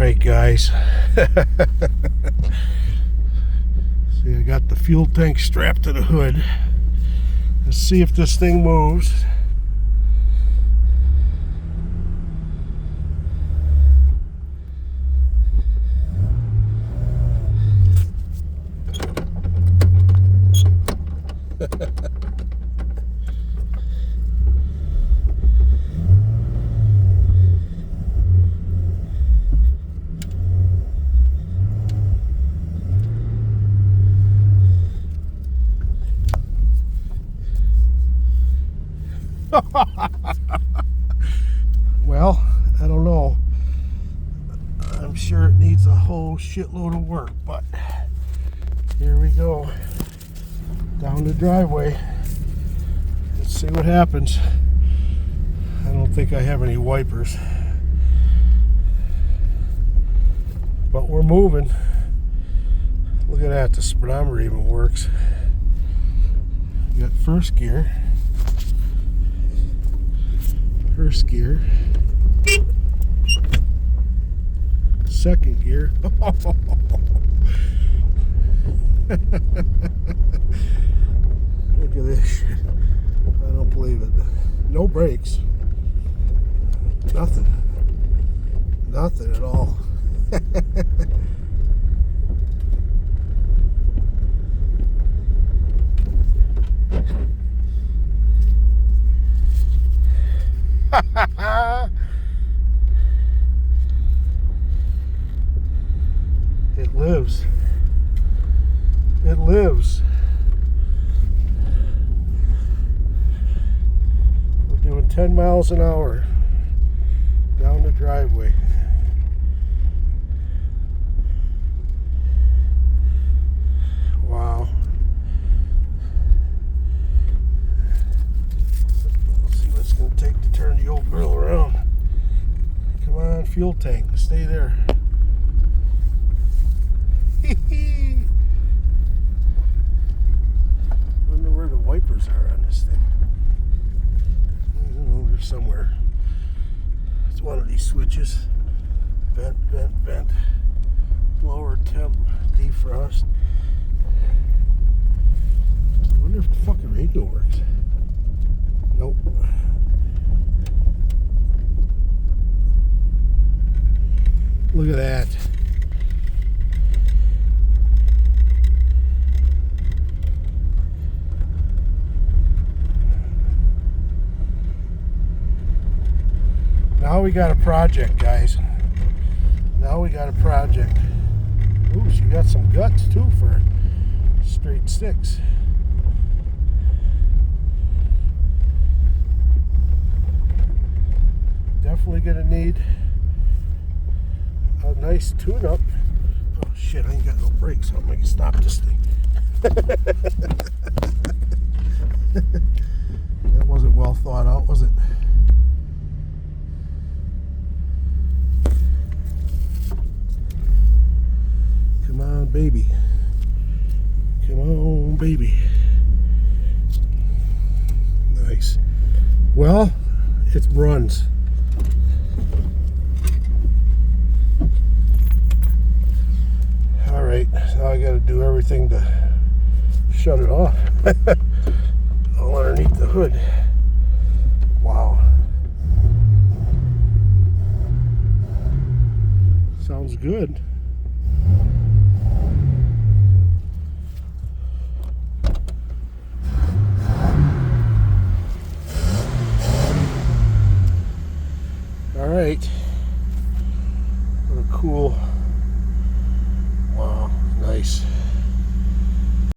Alright guys, see, I got the fuel tank strapped to the hood. Let's see if this thing moves. Well, I don't know. I'm sure it needs a whole shitload of work, but here we go. Down the driveway. Let's see what happens. I don't think I have any wipers, but we're moving. Look at that, the speedometer even works. We got first gear. First gear, second gear. Look at this shit. I don't believe it. No brakes. Nothing. Nothing at all. It lives. It lives. We're doing 10 miles an hour down the driveway. Wow. Let's see what it's going to take to turn the old girl around. Come on, fuel tank, stay there. Wonder where the wipers are on this thing. I don't know, they're somewhere. It's one of these switches. Vent, vent, vent. Lower temp, defrost. I wonder if the fucking radio works. Nope. Look at that. Now we got a project, guys. Now we got a project. Ooh, she got some guts too for straight six. Definitely gonna need a nice tune-up. Oh shit, I ain't got no brakes, so I'm gonna stop this thing. That wasn't well thought out, was it? Come on, baby. Come on, baby. Nice. Well, it runs. Alright, now I gotta do everything to shut it off. All underneath the hood. Wow. Sounds good. Alright. What a cool. Wow, nice.